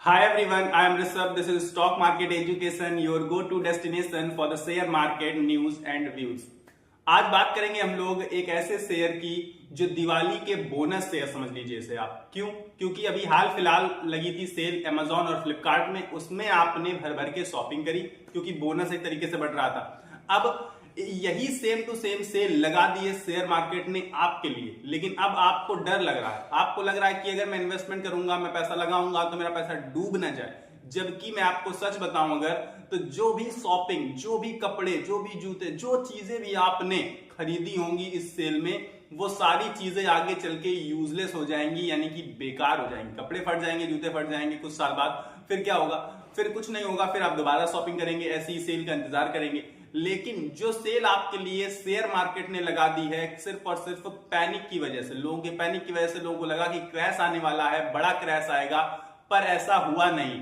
Hi everyone, I am Rishabh. This is Stock Market Education, your go-to destination for the share market news and views. आज बात करेंगे हम लोग एक ऐसे शेयर की जो दिवाली के बोनस शेयर समझ लीजिए इसे आप। क्यों? क्योंकि अभी हाल फिलहाल लगी थी सेल Amazon और फ्लिपकार्ट में, उसमें आपने भर भर के शॉपिंग करी क्योंकि बोनस एक तरीके से बढ़ रहा था। अब यही सेम टू सेम सेल लगा दिए शेयर मार्केट ने आपके लिए, लेकिन अब आपको डर लग रहा है। आपको लग रहा है कि अगर मैं इन्वेस्टमेंट करूंगा, मैं पैसा लगाऊंगा तो मेरा पैसा डूब ना जाए। जबकि मैं आपको सच बताऊं अगर तो जो भी शॉपिंग, जो भी कपड़े, जो भी जूते, जो चीजें भी आपने खरीदी होंगी इस सेल में, वो सारी चीजें आगे चल के यूजलेस हो जाएंगी, यानी कि बेकार हो जाएंगी। कपड़े फट जाएंगे, जूते फट जाएंगे कुछ साल बाद। फिर क्या होगा? फिर कुछ नहीं होगा, फिर आप दोबारा शॉपिंग करेंगे, ऐसी ही सेल का इंतजार करेंगे। लेकिन जो सेल आपके लिए शेयर मार्केट ने लगा दी है सिर्फ और सिर्फ पैनिक की वजह से, लोगों के पैनिक की वजह से लोगों को लगा कि क्रैश आने वाला है, बड़ा क्रैश आएगा, पर ऐसा हुआ नहीं।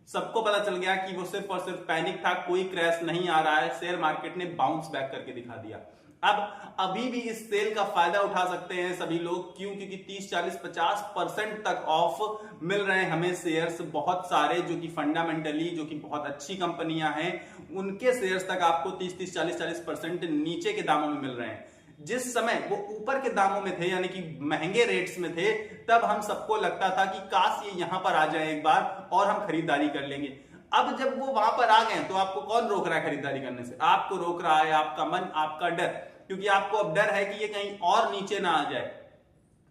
सबको पता चल गया कि वो सिर्फ और सिर्फ पैनिक था, कोई क्रैश नहीं आ रहा है। शेयर मार्केट ने बाउंस बैक करके दिखा दिया। अब अभी भी इस सेल का फायदा उठा सकते हैं सभी लोग। क्यों? क्योंकि 30, 40, 50% तक ऑफ मिल रहे हैं हमें शेयर्स बहुत सारे, जो कि फंडामेंटली जो कि बहुत अच्छी कंपनियां हैं, उनके शेयर्स तक आपको 30, 40, 40% नीचे के दामों में मिल रहे हैं। जिस समय वो ऊपर के दामों में थे, यानी कि महंगे रेट्स में थे, तब हम सबको लगता था कि काश ये यहां पर आ जाए एक बार और हम खरीदारी कर लेंगे। अब जब वो वहां पर आ गए तो आपको कौन रोक रहा है खरीदारी करने से? आपको रोक रहा है आपका मन, आपका डर। क्योंकि आपको अब डर है कि ये कहीं और नीचे ना आ जाए।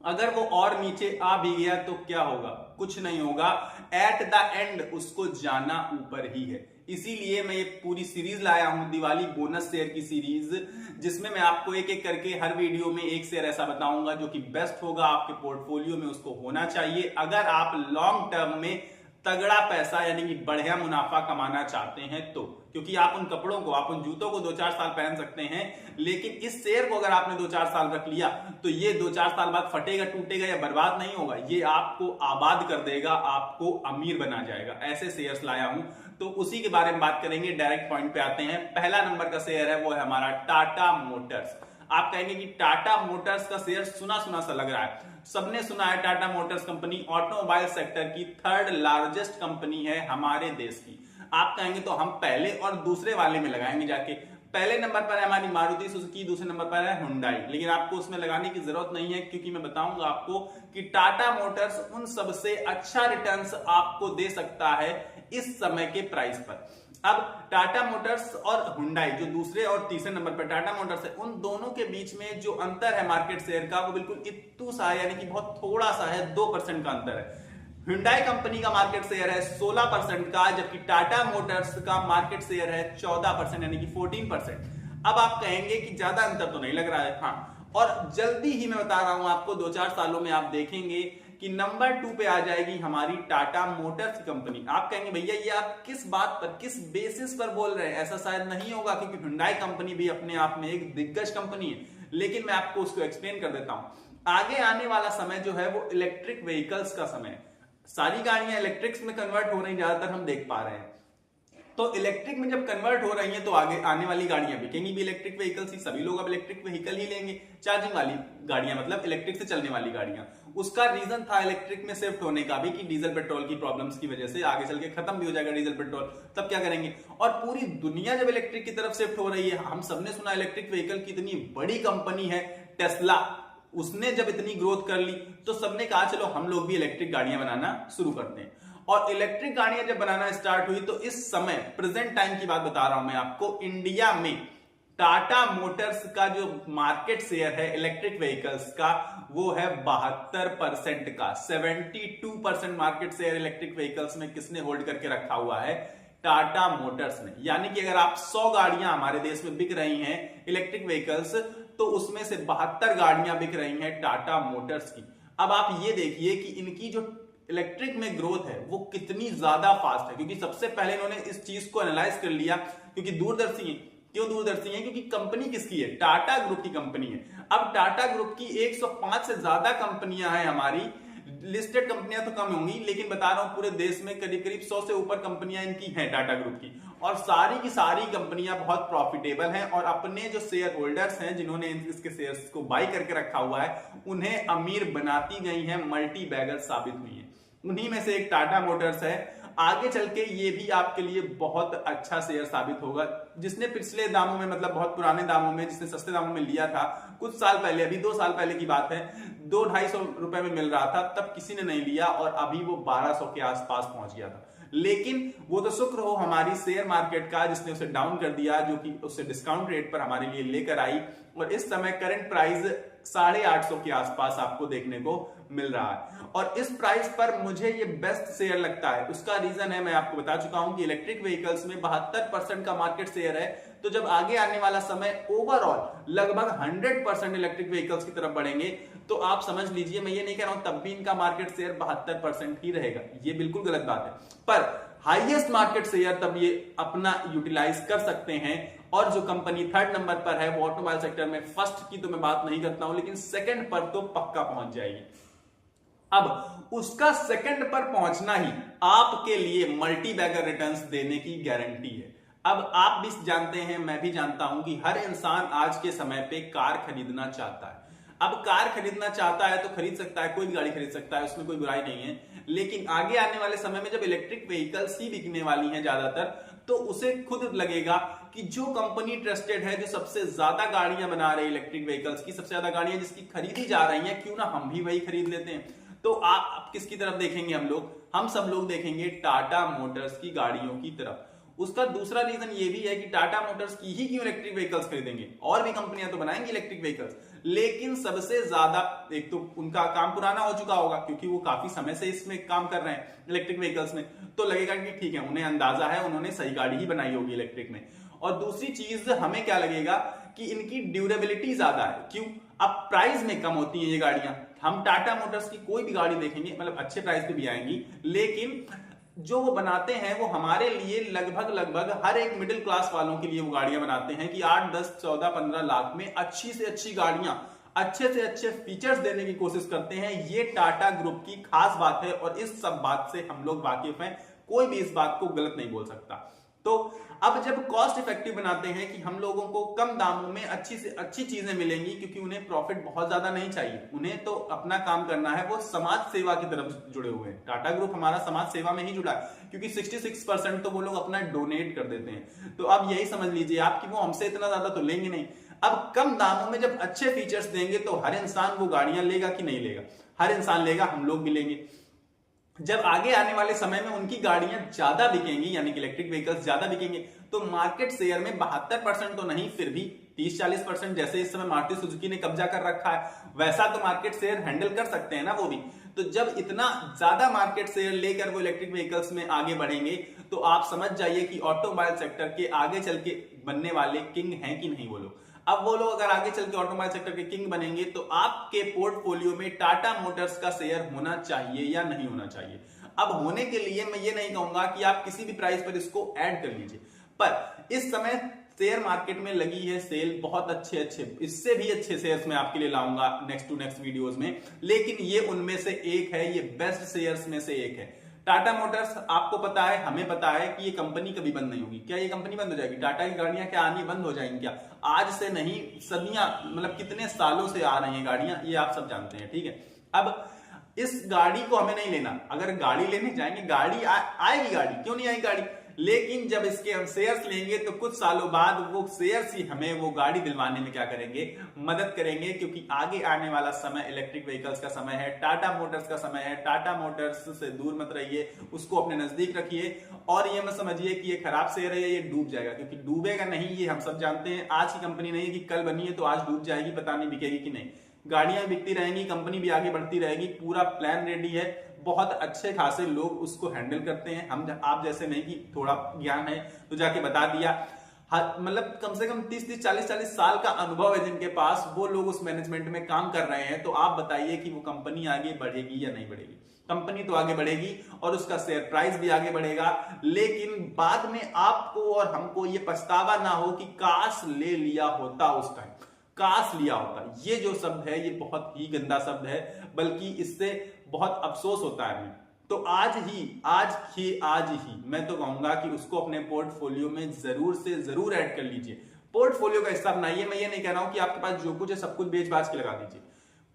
अगर वो और नीचे आ भी गया तो क्या होगा? कुछ नहीं होगा। एट द एंड उसको जाना ऊपर ही है। इसीलिए मैं ये पूरी सीरीज लाया हूं, दिवाली बोनस शेयर की सीरीज, जिसमें मैं आपको एक एक करके हर वीडियो में एक शेयर ऐसा बताऊंगा जो कि बेस्ट होगा आपके पोर्टफोलियो में, उसको होना चाहिए अगर आप लॉन्ग टर्म में तगड़ा पैसा यानी कि बढ़िया मुनाफा कमाना चाहते हैं तो। क्योंकि आप उन कपड़ों को, आप उन जूतों को 2-4 साल पहन सकते हैं, लेकिन इस शेयर को अगर आपने 2-4 साल रख लिया तो ये 2-4 साल बाद फटेगा, टूटेगा या बर्बाद नहीं होगा। ये आपको आबाद कर देगा, आपको अमीर बना जाएगा। ऐसे शेयर्स लाया हूं, तो उसी के बारे में बात करेंगे। डायरेक्ट पॉइंट पे आते हैं। पहला नंबर का शेयर है वो है हमारा टाटा मोटर्स। आप कहेंगे कि टाटा मोटर्स का शेयर सुना सुना सा लग रहा है। सबने सुना है Tata Motors company automobile sector की थर्ड लार्जेस्ट कंपनी है हमारे देश की। आप कहेंगे तो हम पहले और दूसरे वाले में लगाएंगे जाके। पहले नंबर पर है हमारी मारुति सुजुकी, दूसरे नंबर पर है हुंडई। लेकिन आपको उसमें लगाने की जरूरत नहीं है, क्योंकि मैं बताऊंगा आपको कि टाटा मोटर्स उन सबसे अच्छा रिटर्न्स आपको दे सकता है इस समय के प्राइस पर। अब टाटा मोटर्स और हुंडई जो दूसरे और तीसरे नंबर पर टाटा मोटर्स है, उन दोनों के बीच में जो अंतर है मार्केट शेयर का, वो बिल्कुल इत्तू सा है, यानी कि बहुत थोड़ा सा है, 2% का अंतर है। हुंडई कंपनी का मार्केट शेयर है 16% का, जबकि टाटा मोटर्स का मार्केट शेयर है 14%, यानी कि 14%। अब आप कहेंगे कि ज्यादा अंतर तो नहीं लग रहा है। हाँ, और जल्दी ही मैं बता रहा हूं आपको, 2-4 सालों में आप देखेंगे कि नंबर 2 पे आ जाएगी हमारी टाटा मोटर्स की कंपनी। आप कहेंगे भैया ये आप किस बात पर, किस बेसिस पर बोल रहे हैं? ऐसा शायद नहीं होगा, क्योंकि हुंडई कंपनी भी अपने आप में एक दिग्गज कंपनी है। लेकिन मैं आपको उसको एक्सप्लेन कर देता हूं। आगे आने वाला समय जो है वो इलेक्ट्रिक व्हीकल्स का समय है। सारी गाड़ियां इलेक्ट्रिक्स में कन्वर्ट हो रही, ज्यादातर हम देख पा रहे हैं। तो इलेक्ट्रिक में जब कन्वर्ट हो रही है तो आगे आने वाली गाड़ियां बिकेंगी भी इलेक्ट्रिक व्हीकल्स ही। सभी लोग अब इलेक्ट्रिक व्हीकल ही लेंगे, चार्जिंग वाली गाड़ियां, मतलब इलेक्ट्रिक से चलने वाली गाड़ियां। उसका रीजन था इलेक्ट्रिक में शिफ्ट होने का भी, कि डीजल पेट्रोल की प्रॉब्लम्स की वजह से आगे चल के खत्म भी हो जाएगा डीजल पेट्रोल, तब क्या करेंगे? और पूरी दुनिया जब इलेक्ट्रिक की तरफ शिफ्ट हो रही है, हम सबने सुना इलेक्ट्रिक व्हीकल की इतनी बड़ी कंपनी है टेस्ला, उसने जब इतनी ग्रोथ कर ली तो सबने कहा चलो हम लोग भी इलेक्ट्रिक गाड़ियां बनाना शुरू करते हैं। और इलेक्ट्रिक गाड़ियां जब बनाना स्टार्ट हुई तो इस समय प्रेजेंट टाइम की बात बता रहा हूं मैं आपको, इंडिया में टाटा मोटर्स का जो मार्केट शेयर है इलेक्ट्रिक व्हीकल्स का, वो है 72% का। 72% मार्केट शेयर इलेक्ट्रिक व्हीकल्स में किसने होल्ड करके रखा हुआ है? टाटा मोटर्स ने। यानी कि अगर आप 100 गाड़ियां हमारे देश में बिक रही हैं इलेक्ट्रिक व्हीकल्स, तो उसमें से 72 गाड़ियां बिक रही हैं टाटा मोटर्स की। अब आप ये देखिए कि इनकी जो इलेक्ट्रिक में ग्रोथ है वो कितनी ज्यादा फास्ट है, क्योंकि सबसे पहले इन्होंने इस चीज को एनालाइज कर लिया, क्योंकि दूरदर्शी है। क्यों दूरदर्शी है? क्योंकि कंपनी किसकी है? टाटा ग्रुप की कंपनी है। अब टाटा ग्रुप की 105 से ज्यादा कंपनियां हैं हमारी, लिस्टेड कंपनियां तो कम होंगी, लेकिन बता रहा हूं पूरे देश में करीब करीब 100 से ऊपर कंपनियां इनकी हैं टाटा ग्रुप की। और सारी की सारी कंपनियां बहुत प्रॉफिटेबल हैं, और अपने जो शेयर होल्डर्स हैं जिन्होंने इसके शेयर्स को बाई करके रखा हुआ है, उन्हें अमीर बनाती गई हैं, मल्टी बैगर साबित हुई है। उन्हीं में से एक टाटा मोटर्स है। आगे चल के ये भी आपके लिए बहुत अच्छा शेयर साबित होगा। जिसने पिछले दामों में, मतलब बहुत पुराने दामों में, जिसने सस्ते दामों में लिया था कुछ साल पहले, अभी 2 साल पहले की बात है, 200-250 रुपए में मिल रहा था, तब किसी ने नहीं लिया और अभी वो 1200 के आसपास पहुंच गया था। लेकिन वो तो शुक्र हो हमारी शेयर मार्केट का, जिसने उसे डाउन कर दिया, जो कि उसे डिस्काउंट रेट पर हमारे लिए लेकर आई, और इस समय करंट प्राइस 850 के आसपास आपको देखने को मिल रहा है। और इस प्राइस पर मुझे ये बेस्ट शेयर लगता है। उसका रीजन है, मैं आपको बता चुका हूं कि इलेक्ट्रिक व्हीकल्स में 72% का मार्केट शेयर है। तो जब आगे आने वाला समय ओवरऑल लगभग 100% इलेक्ट्रिक व्हीकल्स की तरफ बढ़ेंगे, तो आप समझ लीजिए, मैं ये नहीं कह रहा हूं तब भी इनका मार्केट शेयर 72% ही रहेगा, ये बिल्कुल गलत बात है, पर हाईएस्ट मार्केट शेयर तब ये अपना यूटिलाइज कर सकते हैं। और जो कंपनी 3rd नंबर पर है वो ऑटोमोबाइल सेक्टर में, फर्स्ट की तो मैं बात नहीं करता हूं, लेकिन 2nd पर तो पक्का पहुंच जाएगी। अब उसका 2nd पर पहुंचना ही आपके लिए मल्टी बैगर रिटर्न्स देने की गारंटी है। अब आप भी जानते हैं, मैं भी जानता हूं कि हर इंसान आज के समय पे कार खरीदना चाहता है। अब कार खरीदना चाहता है तो खरीद सकता है, कोई भी गाड़ी खरीद सकता है, उसमें कोई बुराई नहीं है। लेकिन आगे आने वाले समय में जब इलेक्ट्रिक व्हीकल्स ही बिकने वाली हैं ज्यादातर, तो उसे खुद लगेगा कि जो कंपनी ट्रस्टेड है, जो सबसे ज्यादा गाड़ियां बना रही है इलेक्ट्रिक व्हीकल्स की, सबसे ज्यादा गाड़ियां जिसकी खरीदी जा रही हैं, क्यों ना हम भी वही खरीद लेते हैं। तो आप किसकी तरफ देखेंगे? हम सब लोग देखेंगे टाटा मोटर्स की गाड़ियों की तरफ। उसका दूसरा रीजन ये भी है कि टाटा मोटर्स की ही क्यों इलेक्ट्रिक व्हीकल्स खरीदेंगे, और भी कंपनियां तो बनाएंगी इलेक्ट्रिक व्हीकल्स, लेकिन सबसे ज्यादा, एक तो उनका काम पुराना हो चुका होगा क्योंकि वो काफी समय से इसमें काम कर रहे हैं इलेक्ट्रिक व्हीकल्स में, तो लगेगा कि ठीक है, उन्हें अंदाजा है, उन्होंने सही गाड़ी ही बनाई होगी इलेक्ट्रिक में। और दूसरी चीज हमें क्या लगेगा कि इनकी ड्यूरेबिलिटी ज्यादा है। क्यों? अब प्राइस में कम होती है ये गाड़ियां। हम टाटा मोटर्स की कोई भी गाड़ी देखेंगे, मतलब अच्छे प्राइस पे भी आएंगी, लेकिन जो वो बनाते हैं वो हमारे लिए लगभग हर एक मिडिल क्लास वालों के लिए वो गाड़ियां बनाते हैं कि 8, 10, 14, 15 लाख में अच्छी से अच्छी गाड़ियां, अच्छे से अच्छे फीचर्स देने की कोशिश करते हैं। ये टाटा ग्रुप की खास बात है और इस सब बात से हम लोग वाकिफ हैं, कोई भी इस बात को गलत नहीं बोल सकता। तो अब जब कॉस्ट इफेक्टिव बनाते हैं कि हम लोगों को कम दामों में अच्छी से अच्छी चीजें मिलेंगी, क्योंकि उन्हें प्रॉफिट बहुत ज्यादा नहीं चाहिए, उन्हें तो अपना काम करना है, वो समाज सेवा की तरफ जुड़े हुए हैं। टाटा ग्रुप हमारा समाज सेवा में ही जुड़ा है, क्योंकि 66% तो वो लोग अपना डोनेट कर देते हैं। तो अब यही समझ लीजिए आप कि वो हमसे इतना ज्यादा तो लेंगे नहीं। अब कम दामों में जब अच्छे फीचर्स देंगे तो हर इंसान वो गाड़ियां लेगा कि नहीं लेगा? हर इंसान लेगा, हम लोग भी लेंगे। जब आगे आने वाले समय में उनकी गाड़ियां ज्यादा बिकेंगी, यानी कि इलेक्ट्रिक व्हीकल्स ज्यादा बिकेंगे, तो मार्केट शेयर में 72% तो नहीं, फिर भी 30-40%, जैसे इस समय मारुति सुजुकी ने कब्जा कर रखा है, वैसा तो मार्केट शेयर हैंडल कर सकते हैं ना वो भी। तो जब इतना ज्यादा मार्केट शेयर लेकर वो इलेक्ट्रिक व्हीकल्स में आगे बढ़ेंगे, तो आप समझ जाइए कि ऑटोमोबाइल सेक्टर के आगे चल के बनने वाले किंग हैं कि नहीं वो लोग। अब वो लोग अगर आगे चल के ऑटोमोबाइल सेक्टर के किंग बनेंगे, तो आपके पोर्टफोलियो में टाटा मोटर्स का शेयर होना चाहिए या नहीं होना चाहिए? अब होने के लिए मैं ये नहीं कहूंगा कि आप किसी भी प्राइस पर इसको ऐड कर लीजिए, पर इस समय शेयर मार्केट में लगी है सेल, बहुत अच्छे इससे भी अच्छे शेयर्स मैं आपके लिए लाऊंगा नेक्स्ट टू नेक्स्ट वीडियोस में, लेकिन ये उनमें से एक है, ये बेस्ट शेयर्स में से एक है। टाटा मोटर्स, आपको पता है, हमें पता है कि ये कंपनी कभी बंद नहीं होगी। क्या ये कंपनी बंद हो जाएगी? टाटा की गाड़ियां क्या आनी बंद हो जाएंगी क्या? आज से नहीं, सदियां, मतलब कितने सालों से आ रही हैं गाड़ियां, ये आप सब जानते हैं, ठीक है। अब इस गाड़ी को हमें नहीं लेना, अगर गाड़ी लेने जाएंगे, गाड़ी आएगी, गाड़ी क्यों नहीं आएगी गाड़ी, लेकिन जब इसके हम शेयर्स लेंगे तो कुछ सालों बाद वो शेयर्स ही हमें वो गाड़ी दिलवाने में क्या करेंगे, मदद करेंगे, क्योंकि आगे आने वाला समय इलेक्ट्रिक व्हीकल्स का समय है, टाटा मोटर्स का समय है। टाटा मोटर्स से दूर मत रहिए, उसको अपने नजदीक रखिए, और ये मत समझिए कि ये खराब शेयर है, ये डूब जाएगा, क्योंकि डूबेगा नहीं, ये हम सब जानते हैं। आज की कंपनी नहीं है कि कल बनी है तो आज डूब जाएगी, पता नहीं बिकेगी कि नहीं। गाड़ियां बिकती रहेंगी, कंपनी भी आगे बढ़ती रहेगी, पूरा प्लान रेडी है, बहुत अच्छे खासे लोग उसको हैंडल करते हैं। हम आप जैसे नहीं कि थोड़ा ज्ञान है तो जाके बता दिया, मतलब कम से कम 30-30, 40-40 साल का अनुभव है जिनके पास, वो लोग उस मैनेजमेंट में काम कर रहे हैं। तो आप बताइए कि वो कंपनी आगे बढ़ेगी या नहीं बढ़ेगी? कंपनी तो आगे बढ़ेगी और उसका शेयर प्राइस भी आगे बढ़ेगा, लेकिन बाद में आपको और हमको ये पछतावा ना हो कि काश ले लिया होता उस टाइम, काश लिया होता। ये जो शब्द है ये बहुत ही गंदा शब्द है, बल्कि इससे बहुत अफसोस होता है हमें। तो आज ही मैं तो कहूंगा कि उसको अपने पोर्टफोलियो में जरूर से जरूर ऐड कर लीजिए, पोर्टफोलियो का हिस्सा बनाइए। मैं ये नहीं कह रहा हूं कि आपके पास जो कुछ है सब कुछ बेच बाच के लगा दीजिए,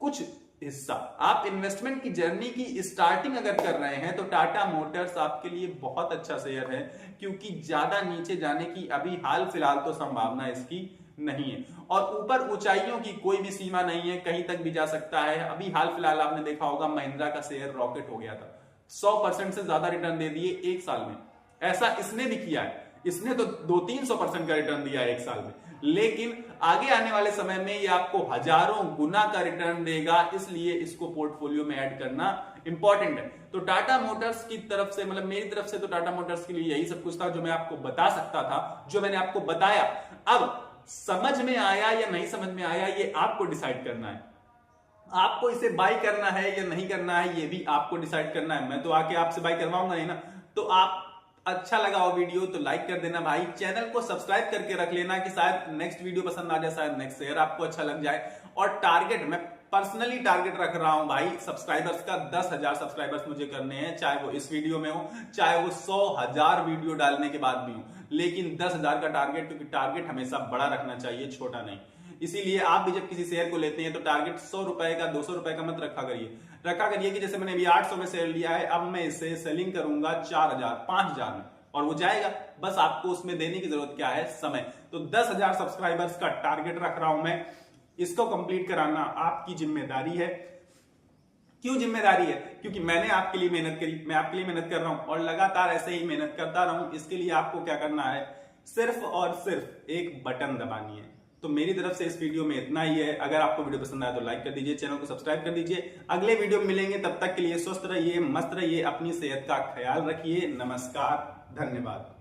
कुछ हिस्सा। आप इन्वेस्टमेंट की जर्नी की स्टार्टिंग अगर कर रहे हैं तो टाटा मोटर्स आपके लिए बहुत अच्छा शेयर है, क्योंकि ज्यादा नीचे जाने की अभी हाल फिलहाल तो संभावना इसकी नहीं है, और ऊपर ऊंचाइयों की कोई भी सीमा नहीं है, कहीं तक भी जा सकता है। अभी हाल फिलहाल आपने देखा होगा महिंद्रा का शेयर रॉकेट हो गया था, 100% से ज्यादा रिटर्न दे दिए एक साल में। ऐसा इसने भी किया है, इसने तो 200-300% का रिटर्न दिया है एक साल में, लेकिन आगे आने वाले समय में ये आपको हजारों गुना का रिटर्न देगा, इसलिए इसको पोर्टफोलियो में ऐड करना इंपॉर्टेंट है। तो टाटा मोटर्स की तरफ से, मतलब मेरी तरफ से तो टाटा मोटर्स के लिए यही सब कुछ था जो मैं आपको बता सकता था, जो मैंने आपको बताया। अब समझ में आया या नहीं समझ में आया ये आपको डिसाइड करना है, आपको इसे बाय करना है या नहीं करना है ये भी आपको डिसाइड करना है। मैं तो आके आपसे बाय करवाऊंगा नहीं ना। तो आप, अच्छा लगा हो वीडियो तो लाइक कर देना भाई, चैनल को सब्सक्राइब करके रख लेना कि शायद नेक्स्ट वीडियो पसंद आ जाए, शायद नेक्स्ट शेयर आपको अच्छा लग जाए। और टारगेट, मैं पर्सनली टारगेट रख रहा हूं भाई सब्सक्राइबर्स का, 10,000 सब्सक्राइबर्स मुझे करने हैं, चाहे वो इस वीडियो में हो, चाहे वो 100,000 वीडियो डालने के बाद भी हो, लेकिन 10,000 का टारगेट, क्योंकि टारगेट हमेशा बड़ा रखना चाहिए, छोटा नहीं। इसीलिए आप भी जब किसी शेयर को लेते हैं तो टारगेट 100 रुपए का, 200 रुपए का मत रखा करिए कि जैसे मैंने अभी 800 में शेयर लिया है, अब मैं इसे सेलिंग करूंगा 4,000 5,000 में, और वो जाएगा। बस आपको उसमें देने की जरूरत क्या है, समय। तो 10,000 सब्सक्राइबर्स का टारगेट रख रहा हूं मैं, इसको कंप्लीट कराना आपकी जिम्मेदारी है। क्यों जिम्मेदारी है? क्योंकि मैंने आपके लिए मेहनत करी, मैं आपके लिए मेहनत कर रहा हूं, और लगातार ऐसे ही मेहनत करता रहूं। इसके लिए आपको क्या करना है, सिर्फ और सिर्फ एक बटन दबानी है। तो मेरी तरफ से इस वीडियो में इतना ही है। अगर आपको वीडियो पसंद आया तो लाइक कर दीजिए, चैनल को सब्सक्राइब कर दीजिए। अगले वीडियो में मिलेंगे, तब तक के लिए स्वस्थ रहिए, मस्त रहिए, अपनी सेहत का ख्याल रखिए। नमस्कार, धन्यवाद।